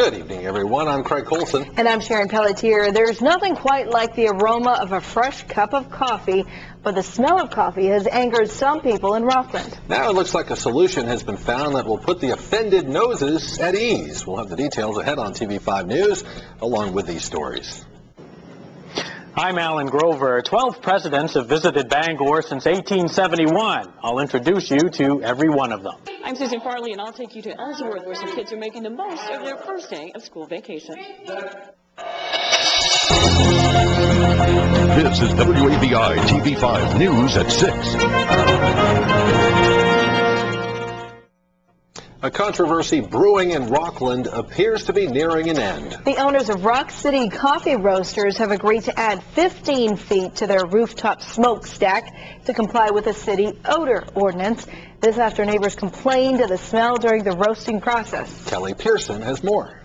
Good evening, everyone. I'm Craig Colson. And I'm Sharon Pelletier. There's nothing quite like the aroma of a fresh cup of coffee, but the smell of coffee has angered some people in Rockland. Now it looks like a solution has been found that will put the offended noses at ease. We'll have the details ahead on TV5 News, along with these stories. I'm Alan Grover. 12 presidents have visited Bangor since 1871. I'll introduce you to every one of them. I'm Susan Farley, and I'll take you to Ellsworth, where some kids are making the most of their first day of school vacation. This is WABI TV5 News at 6. A controversy brewing in Rockland appears to be nearing an end. The owners of Rock City Coffee Roasters have agreed to add 15 feet to their rooftop smokestack to comply with the city odor ordinance. This after neighbors complained of the smell during the roasting process. Kelly Pearson has more.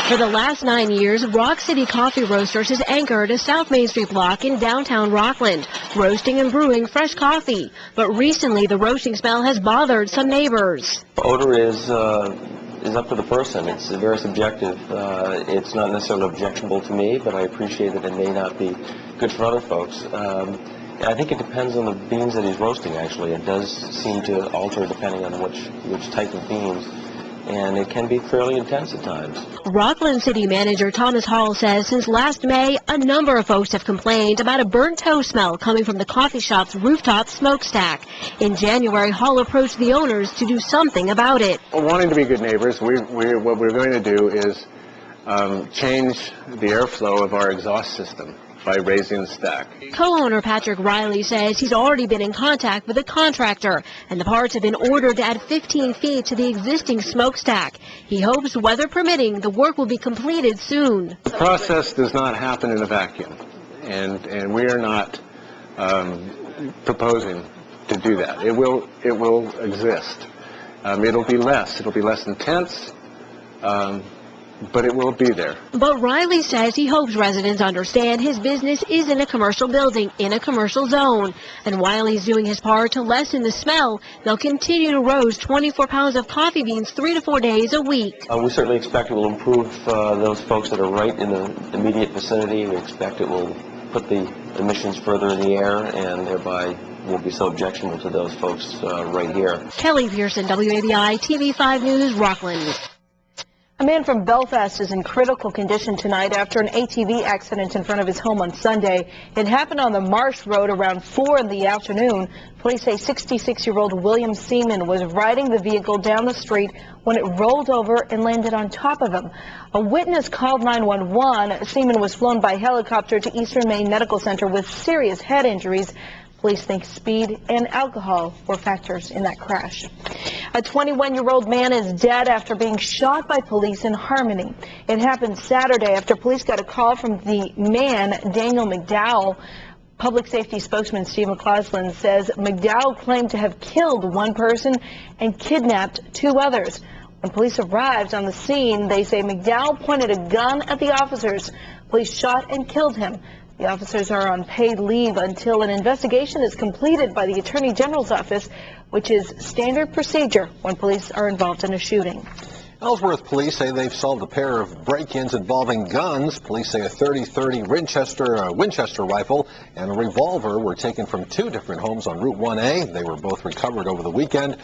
For the last 9 years, Rock City Coffee Roasters has anchored a South Main Street block in downtown Rockland, roasting and brewing fresh coffee. But recently, the roasting smell has bothered some neighbors. Odor is up to the person. It's very subjective. It's not necessarily objectionable to me, but I appreciate that it may not be good for other folks. I think it depends on the beans that he's roasting, actually. It does seem to alter depending on which type of beans. And it can be fairly intense at times. Rockland City Manager Thomas Hall says since last May, a number of folks have complained about a burnt toast smell coming from the coffee shop's rooftop smokestack. In January, Hall approached the owners to do something about it. Well, wanting to be good neighbors, what we're going to do is change the airflow of our exhaust system by raising the stack. Co-owner Patrick Riley says he's already been in contact with a contractor, and the parts have been ordered to add 15 feet to the existing smokestack. He hopes, weather permitting, the work will be completed soon. The process does not happen in a vacuum, and we are not proposing to do that. It will exist. It'll be less intense. But it will be there. But Riley says he hopes residents understand his business is in a commercial building, in a commercial zone. And while he's doing his part to lessen the smell, they'll continue to roast 24 pounds of coffee beans 3 to 4 days a week. We certainly expect it will improve those folks that are right in the immediate vicinity. We expect it will put the emissions further in the air and thereby won't be so objectionable to those folks right here. Kelly Pearson, WABI TV5 News, Rockland. A man from Belfast is in critical condition tonight after an ATV accident in front of his home on Sunday. It happened on the Marsh Road around 4 in the afternoon. Police say 66-year-old William Seaman was riding the vehicle down the street when it rolled over and landed on top of him. A witness called 911. Seaman was flown by helicopter to Eastern Maine Medical Center with serious head injuries. Police think speed and alcohol were factors in that crash. A 21-year-old man is dead after being shot by police in Harmony. It happened Saturday after police got a call from the man, Daniel McDowell. Public safety spokesman Steve McCausland says McDowell claimed to have killed one person and kidnapped 2 others. When police arrived on the scene, they say McDowell pointed a gun at the officers. Police shot and killed him. The officers are on paid leave until an investigation is completed by the Attorney General's office, which is standard procedure when police are involved in a shooting. Ellsworth police say they've solved a pair of break-ins involving guns. Police say a .30-30 Winchester rifle and a revolver were taken from 2 different homes on Route 1A. They were both recovered over the weekend.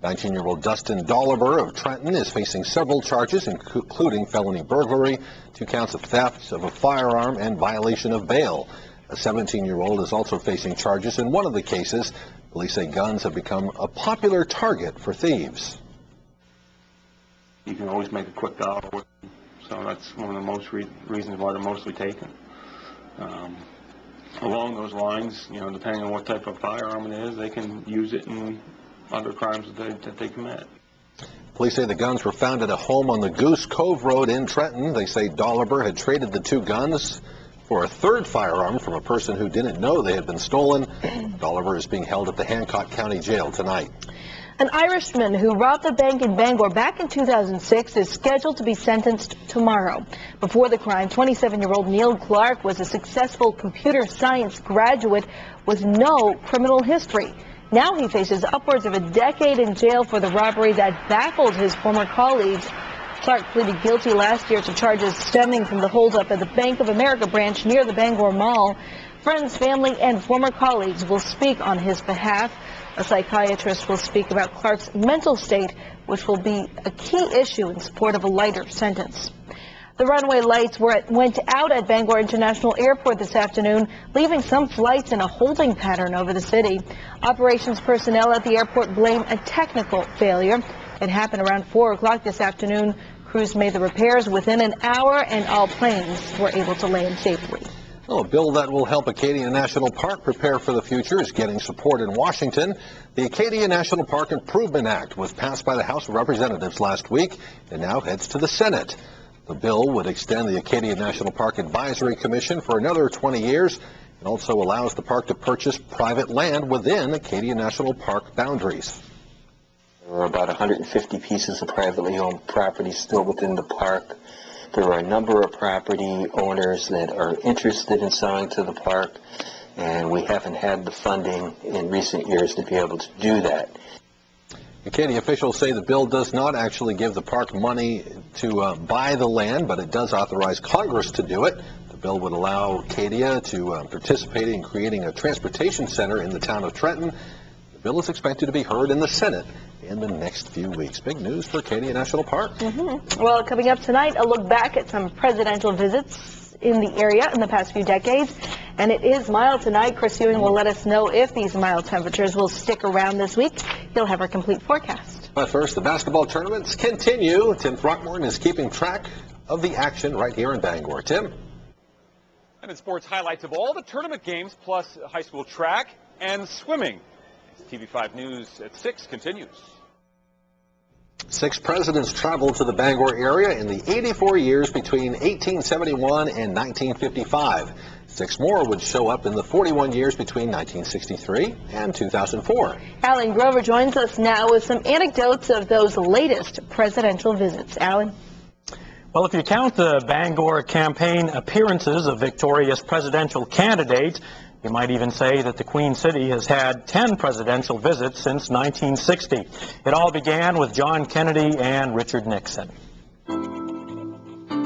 19-year-old Dustin Dolliver of Trenton is facing several charges, including felony burglary, 2 counts of theft of a firearm, and violation of bail. A 17-year-old is also facing charges in one of the cases. Police say guns have become a popular target for thieves. You can always make a quick dollar with them, so that's one of the most reasons why they're mostly taken. Along those lines, depending on what type of firearm it is, they can use it in other crimes that they commit. Police say the guns were found at a home on the Goose Cove Road in Trenton. They say Dolliver had traded the 2 guns for a 3rd firearm from a person who didn't know they had been stolen. Dolliver is being held at the Hancock County Jail tonight. An Irishman who robbed a bank in Bangor back in 2006 is scheduled to be sentenced tomorrow. Before the crime, 27-year-old Neil Clark was a successful computer science graduate with no criminal history. Now he faces upwards of a decade in jail for the robbery that baffled his former colleagues. Clark pleaded guilty last year to charges stemming from the holdup at the Bank of America branch near the Bangor Mall. Friends, family, and former colleagues will speak on his behalf. A psychiatrist will speak about Clark's mental state, which will be a key issue in support of a lighter sentence. The runway lights went out at Bangor International Airport this afternoon, leaving some flights in a holding pattern over the city. Operations personnel at the airport blame a technical failure. It happened around 4 o'clock this afternoon. Crews made the repairs within an hour, and all planes were able to land safely. Well, a bill that will help Acadia National Park prepare for the future is getting support in Washington. The Acadia National Park Improvement Act was passed by the House of Representatives last week and now heads to the Senate. The bill would extend the Acadia National Park Advisory Commission for another 20 years and also allows the park to purchase private land within Acadia National Park boundaries. There are about 150 pieces of privately owned property still within the park. There are a number of property owners that are interested in selling to the park, and we haven't had the funding in recent years to be able to do that. Acadia officials say the bill does not actually give the park money to buy the land, but it does authorize Congress to do it. The bill would allow Acadia to participate in creating a transportation center in the town of Trenton. The bill is expected to be heard in the Senate in the next few weeks. Big news for Acadia National Park. Well, coming up tonight, a look back at some presidential visits in the area in the past few decades. And it is mild tonight. Chris Ewing will let us know if these mild temperatures will stick around this week. He'll have our complete forecast. But first, the basketball tournaments continue. Tim Throckmorton is keeping track of the action right here in Bangor. Tim? And in sports, highlights of all the tournament games, plus high school track and swimming. TV5 News at 6 continues. 6 presidents traveled to the Bangor area in the 84 years between 1871 and 1955. 6 more would show up in the 41 years between 1963 and 2004. Alan Grover joins us now with some anecdotes of those latest presidential visits. Alan? Well, if you count the Bangor campaign appearances of victorious presidential candidates, you might even say that the Queen City has had 10 presidential visits since 1960. It all began with John Kennedy and Richard Nixon.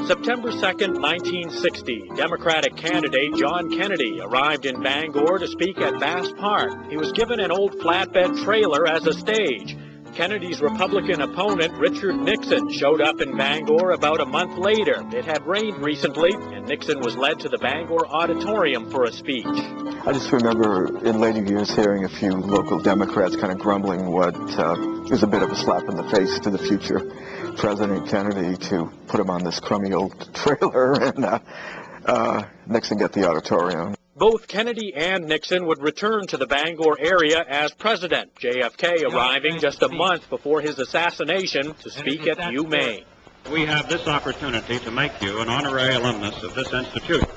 September 2nd, 1960, Democratic candidate John Kennedy arrived in Bangor to speak at Bass Park. He was given an old flatbed trailer as a stage. Kennedy's Republican opponent, Richard Nixon, showed up in Bangor about a month later. It had rained recently, and Nixon was led to the Bangor Auditorium for a speech. I just remember in later years hearing a few local Democrats kind of grumbling what was a bit of a slap in the face to the future President Kennedy to put him on this crummy old trailer and Nixon get the auditorium. Both Kennedy and Nixon would return to the Bangor area as president, JFK arriving just a month before his assassination to speak at UMaine. We have this opportunity to make you an honorary alumnus of this institution.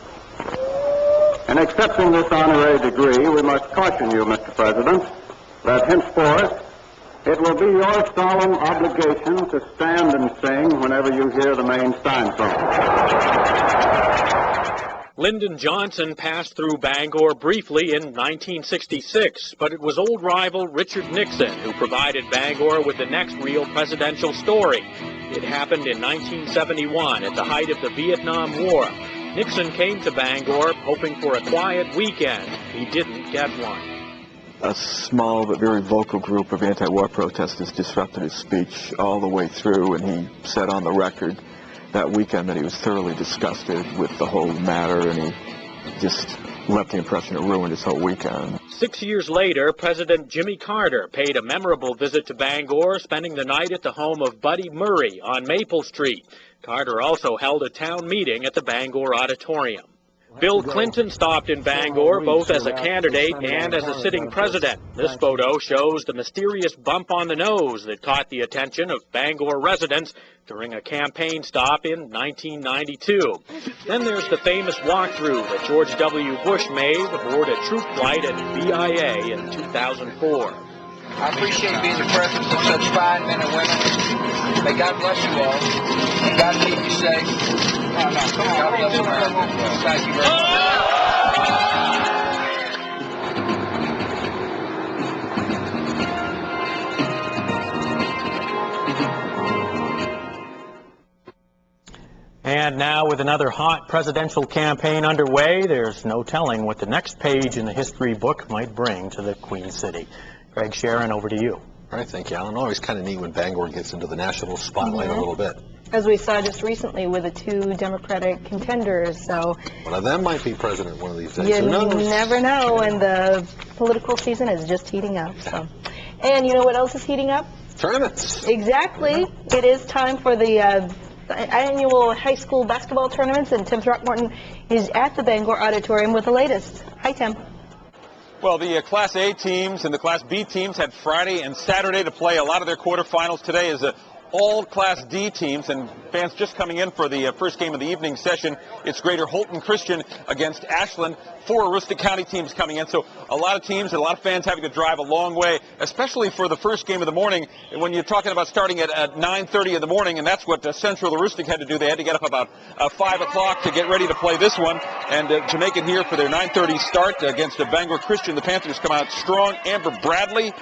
In accepting this honorary degree, we must caution you, Mr. President, that henceforth it will be your solemn obligation to stand and sing whenever you hear the main Stein song. Lyndon Johnson passed through Bangor briefly in 1966, but it was old rival Richard Nixon who provided Bangor with the next real presidential story. It happened in 1971 at the height of the Vietnam War. Nixon came to Bangor hoping for a quiet weekend. He didn't get one. A small but very vocal group of anti-war protesters disrupted his speech all the way through, and he said on the record that weekend that he was thoroughly disgusted with the whole matter, and he just left the impression it ruined his whole weekend. 6 years later, President Jimmy Carter paid a memorable visit to Bangor, spending the night at the home of Buddy Murray on Maple Street. Carter also held a town meeting at the Bangor Auditorium. Bill Clinton stopped in Bangor both as a candidate and as a sitting president. This photo shows the mysterious bump on the nose that caught the attention of Bangor residents during a campaign stop in 1992. Then there's the famous walkthrough that George W. Bush made aboard a troop flight at BIA in 2004. I appreciate being the presence of such fine men and women. May God bless you all. May God keep you safe. God bless America. Thank you very much. And now with another hot presidential campaign underway, there's no telling what the next page in the history book might bring to the Queen City. Greg Sharon, over to you. All right, thank you, Alan. Always kind of neat when Bangor gets into the national spotlight a little bit. As we saw just recently with the two Democratic contenders, so one of them might be president one of these days. you Who knows? never know, and the political season is just heating up. So, and you know what else is heating up? Tournaments. Exactly. It is time for the annual high school basketball tournaments, and Tim Throckmorton is at the Bangor Auditorium with the latest. Hi, Tim. Well, the Class A teams and the Class B teams had Friday and Saturday to play a lot of their quarterfinals. Today is all Class D teams, and fans just coming in for the first game of the evening session. It's Greater Holton Christian against Ashland. 4 Aroostook County teams coming in, so a lot of teams and a lot of fans having to drive a long way, especially for the first game of the morning. When you're talking about starting at 9:30 in the morning, and that's what Central Aroostook had to do. They had to get up about 5 o'clock to get ready to play this one, and to make it here for their 9:30 start against Bangor Christian. The Panthers come out strong. Amber Bradley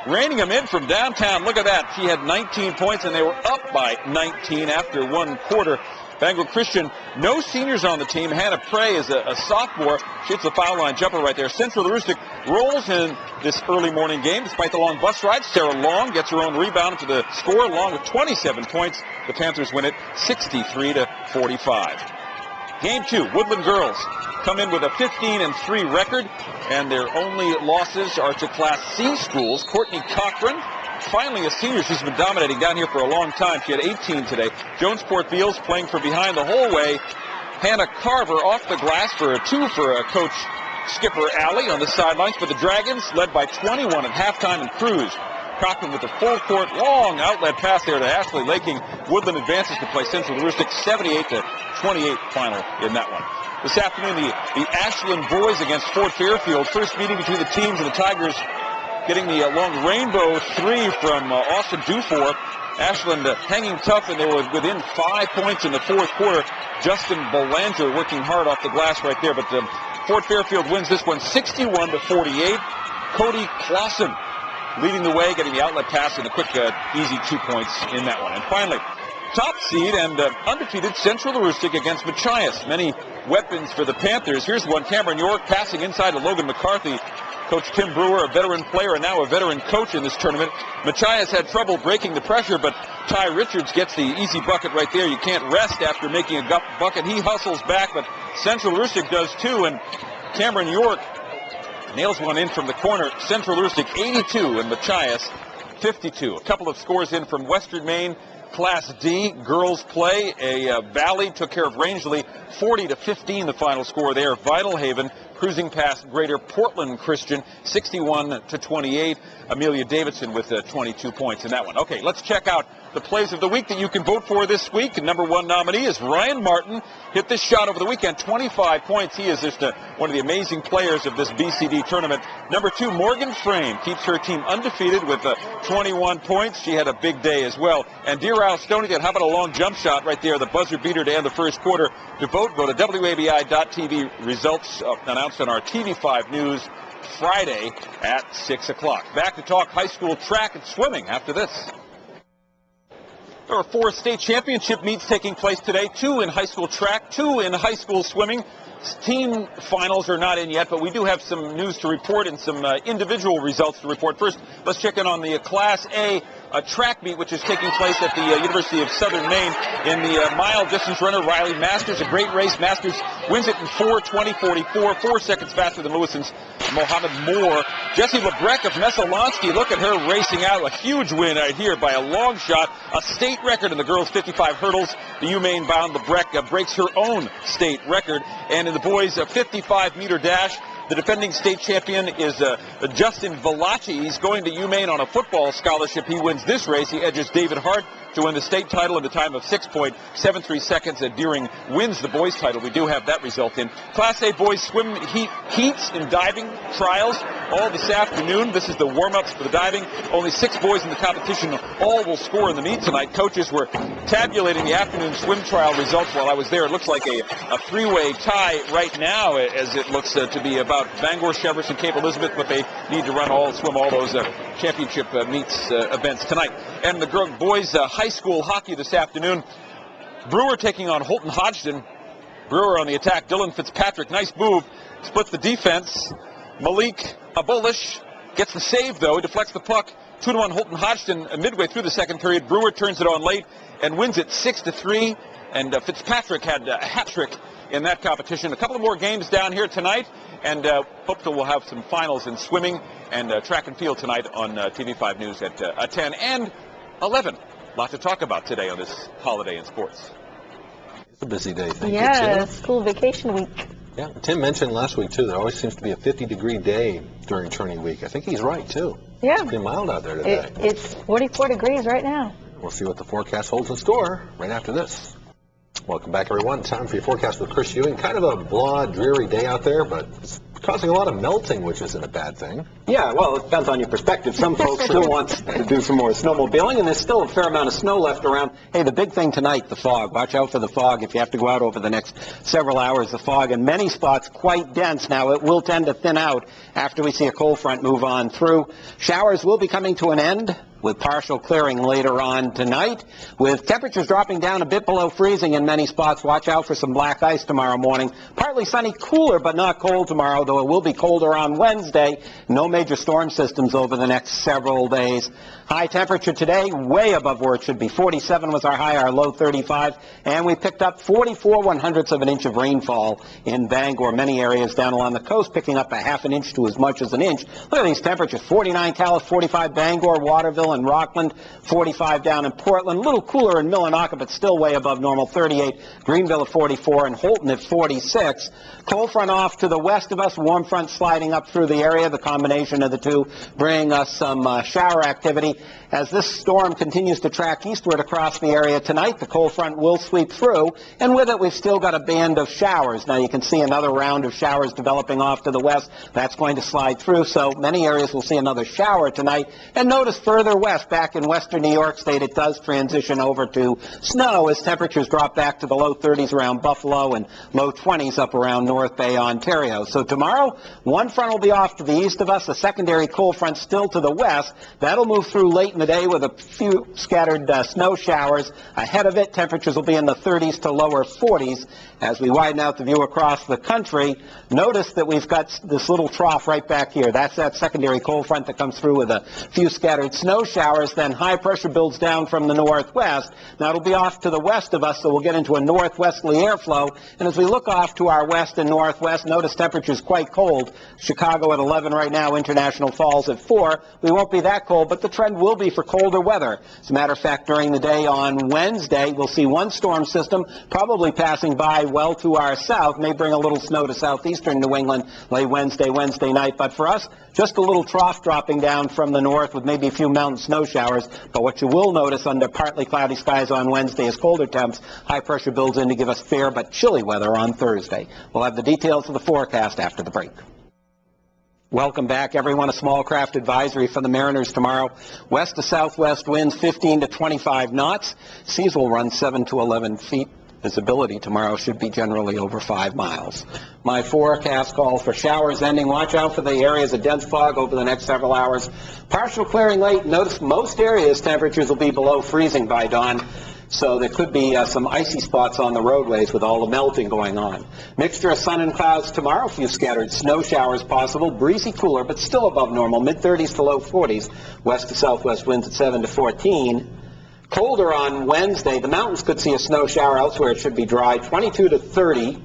reining them in from downtown. Look at that. She had 19 points, and they were up by 19 after one quarter. Bangor Christian, no seniors on the team. Hannah Prey is a sophomore. She hits the foul line jumper right there. Central Aroostook rolls in this early morning game despite the long bus ride. Sarah Long gets her own rebound to the score along with 27 points. The Panthers win it 63-45. Game 2, Woodland Girls come in with a 15-3 record, and their only losses are to Class C schools. Courtney Cochran, finally a senior. She's been dominating down here for a long time. She had 18 today. Jonesport Beals playing from behind the whole way. Hannah Carver off the glass for a 2 for Coach Skipper Alley on the sidelines. But the Dragons led by 21 at halftime and cruised. Cochran with a full-court long outlet pass there to Ashley Laking. Woodland advances to play Central Aroostook 78-28 final in that one. This afternoon, the Ashland boys against Fort Fairfield. First meeting between the teams, and the Tigers getting the long rainbow 3 from Austin Dufour. Ashland hanging tough, and they were within 5 points in the fourth quarter. Justin Belanger working hard off the glass right there, but Fort Fairfield wins this one 61-48. Cody Clausen leading the way, getting the outlet pass and a quick, easy 2 points in that one. And finally, top seed and undefeated Central Aroostook against Machias. Many weapons for the Panthers. Here's one, Cameron York passing inside to Logan McCarthy. Coach Tim Brewer, a veteran player and now a veteran coach in this tournament. Machias had trouble breaking the pressure, but Ty Richards gets the easy bucket right there. You can't rest after making a bucket. He hustles back, but Central Aroostook does too, and Cameron York nails one in from the corner. Central Aroostook 82 and Machias 52. A couple of scores in from Western Maine. Class D girls play. Valley took care of Rangeley 40-15 the final score there. Vital Haven cruising past Greater Portland Christian 61-28. Amelia Davidson with 22 points in that one. Okay, let's check out the plays of the week that you can vote for this week. And number 1 nominee is Ryan Martin. Hit this shot over the weekend, 25 points. He is just one of the amazing players of this BCD tournament. Number 2, Morgan Frame keeps her team undefeated with 21 points. She had a big day as well. And Dear Al Stonington, how about a long jump shot right there, the buzzer beater to end the first quarter. To vote, go to WABI.TV. Results announced on our TV5 News Friday at 6 o'clock. Back to talk high school track and swimming after this. There are 4 state championship meets taking place today, 2 in high school track, 2 in high school swimming. Team finals are not in yet, but we do have some news to report and some individual results to report. First, let's check in on the Class A track meet, which is taking place at the University of Southern Maine. In the mile distance runner, Riley Masters, a great race. Masters wins it in 4:20.44, 4 seconds faster than Lewison's Mohammed Moore. Jessie Lebrecht of Messalonsky, look at her racing out. A huge win right here by a long shot. A state record in the girls' 55 hurdles. The UMaine-bound Lebrecht breaks her own state record. And in the boys' 55-meter dash, the defending state champion is Justin Valachi. He's going to UMaine on a football scholarship. He wins this race. He edges David Hart to win the state title in the time of 6.73 seconds. Deering wins the boys title. We do have that result in. Class A boys swim heats and diving trials all this afternoon. This is the warm-ups for the diving. Only 6 boys in the competition. All will score in the meet tonight. Coaches were tabulating the afternoon swim trial results while I was there. It looks like a 3-way tie right now, as it looks to be about Bangor, Cheverton, Cape Elizabeth, but they need to swim all those championship meets events tonight. And the boys high school hockey this afternoon. Brewer taking on Holton Hodgson. Brewer on the attack. Dylan Fitzpatrick, nice move. Splits the defense. Malik Abolish gets the save, though. He deflects the puck. 2-1 Holton Hodgson midway through the second period. Brewer turns it on late and wins it 6-3. And Fitzpatrick had a hat trick in that competition. A couple of more games down here tonight. And hopefully we'll have some finals in swimming and track and field tonight on TV5 News at 10 and 11. A lot to talk about today on this holiday in sports. It's a busy day. Thank you, Yeah, Tim. school vacation week. Yeah, Tim mentioned last week, too, there always seems to be a 50-degree day during turning week. I think he's right, too. Yeah. It's been mild out there today. It's 44 degrees right now. We'll see what the forecast holds in store right after this. Welcome back, everyone. Time for your forecast with Chris Ewing. Kind of a blah, dreary day out there, but it's causing a lot of melting, which isn't a bad thing. Yeah, well, it depends on your perspective. Some folks still want to do some more snowmobiling, and there's still a fair amount of snow left around. Hey, the big thing tonight, the fog. Watch out for the fog if you have to go out over the next several hours. The fog in many spots quite dense. Now, it will tend to thin out after we see a cold front move on through. Showers will be coming to an end, with partial clearing later on tonight, with temperatures dropping down a bit below freezing in many spots. Watch out for some black ice tomorrow morning. Partly sunny, cooler, but not cold tomorrow, though it will be colder on Wednesday. No major storm systems over the next several days. High temperature today, way above where it should be. 47 was our high, our low 35, and we picked up 44/100ths of an inch of rainfall in Bangor. Many areas down along the coast picking up a half an inch to as much as an inch. Look at these temperatures. 49 Calais, 45 Bangor, Waterville, and Rockland, 45 down in Portland. A little cooler in Millinocket, but still way above normal. 38 Greenville at 44 and Holton at 46. Cold front off to the west of us, warm front sliding up through the area. The combination of the two bringing us some shower activity. As this storm continues to track eastward across the area tonight, the cold front will sweep through, and with it we've still got a band of showers. Now you can see another round of showers developing off to the west. That's going to slide through, so many areas will see another shower tonight. And notice further west, back in western New York State, it does transition over to snow as temperatures drop back to the low 30s around Buffalo and low 20s up around North Bay, Ontario. So tomorrow, one front will be off to the east of us, a secondary cold front still to the west. That'll move through late in the day with a few scattered snow showers. Ahead of it, temperatures will be in the 30s to lower 40s. As we widen out the view across the country, notice that we've got this little trough right back here. That's that secondary cold front that comes through with a few scattered snow showers. Then high pressure builds down from the northwest. Now it'll be off to the west of us, so we'll get into a northwesterly airflow. And as we look off to our west and northwest, notice temperatures quite cold. Chicago at 11 right now, International Falls at 4. We won't be that cold, but the trend will be for colder weather. As a matter of fact, during the day on Wednesday, we'll see one storm system probably passing by well to our south, may bring a little snow to southeastern New England late Wednesday night. But for us, just a little trough dropping down from the north with maybe a few mountain snow showers. But what you will notice under partly cloudy skies on Wednesday is colder temps. High pressure builds in to give us fair but chilly weather on Thursday. We'll have the details of the forecast after the break. Welcome back, everyone. A small craft advisory for the Mariners tomorrow. West to southwest winds 15 to 25 knots. Seas will run 7 to 11 feet. Visibility tomorrow should be generally over 5 miles. My forecast calls for showers ending. Watch out for the areas of dense fog over the next several hours. Partial clearing late. Notice most areas temperatures will be below freezing by dawn. So there could be some icy spots on the roadways with all the melting going on. Mixture of sun and clouds tomorrow. A few scattered snow showers possible. Breezy cooler, but still above normal. Mid-30s to low 40s. West to southwest winds at 7 to 14. Colder on Wednesday. The mountains could see a snow shower. Elsewhere it should be dry. 22 to 30.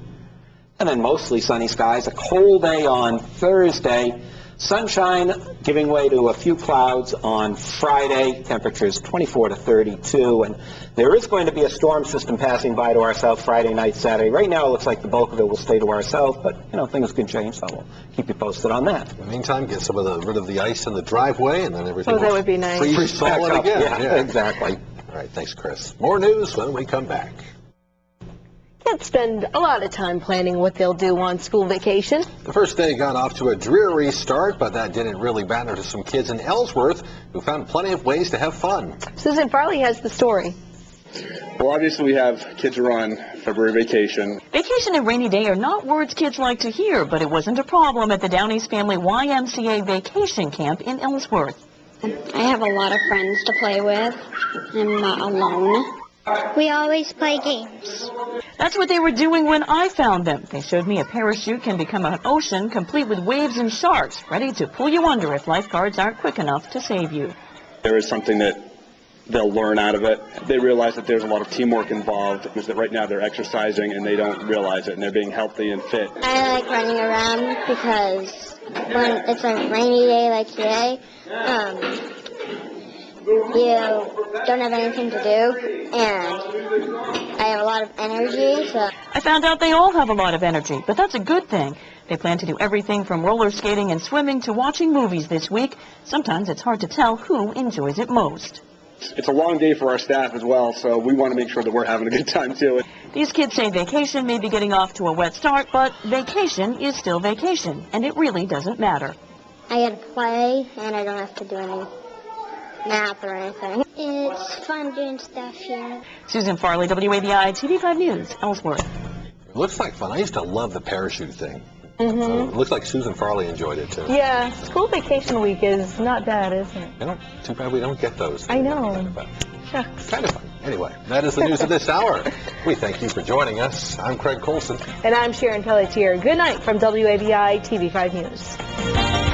And then mostly sunny skies. A cold day on Thursday. Sunshine giving way to a few clouds on Friday. Temperatures 24 to 32. And there is going to be a storm system passing by to our south Friday night, Saturday. Right now it looks like the bulk of it will stay to our south, but, you know, things can change, so we'll keep you posted on that. In the meantime, get rid of the ice in the driveway, and then everything that would be nice. Freeze solid again. Yeah, exactly. All right, thanks, Chris. More news when we come back. Kids spend a lot of time planning what they'll do on school vacation. The first day got off to a dreary start, but that didn't really matter to some kids in Ellsworth who found plenty of ways to have fun. Susan Farley has the story. Well, obviously we have kids are on February vacation. Vacation and rainy day are not words kids like to hear, but it wasn't a problem at the Downey's Family YMCA Vacation Camp in Ellsworth. I have a lot of friends to play with. I'm not alone. We always play games. That's what they were doing when I found them. They showed me a parachute can become an ocean complete with waves and sharks, ready to pull you under if lifeguards aren't quick enough to save you. There is something that they'll learn out of it. They realize that there's a lot of teamwork involved, because that right now they're exercising and they don't realize it, and they're being healthy and fit. I like running around because when it's a rainy day like today, you don't have anything to do, and I have a lot of energy, so... I found out they all have a lot of energy, but that's a good thing. They plan to do everything from roller skating and swimming to watching movies this week. Sometimes it's hard to tell who enjoys it most. It's a long day for our staff as well, so we want to make sure that we're having a good time too. These kids say vacation may be getting off to a wet start, but vacation is still vacation, and it really doesn't matter. I get to play, and I don't have to do any nap or anything. It's fun doing stuff here. Susan Farley, WABI TV5 News, Ellsworth. It looks like fun. I used to love the parachute thing. Mm-hmm. So it looks like Susan Farley enjoyed it too. Yeah, school vacation week is not bad, is it? Too bad we don't get those. I know. Shucks. Kind of fun. Anyway, that is the news of this hour. We thank you for joining us. I'm Craig Colson. And I'm Sharon Pelletier. Good night from WABI TV5 News.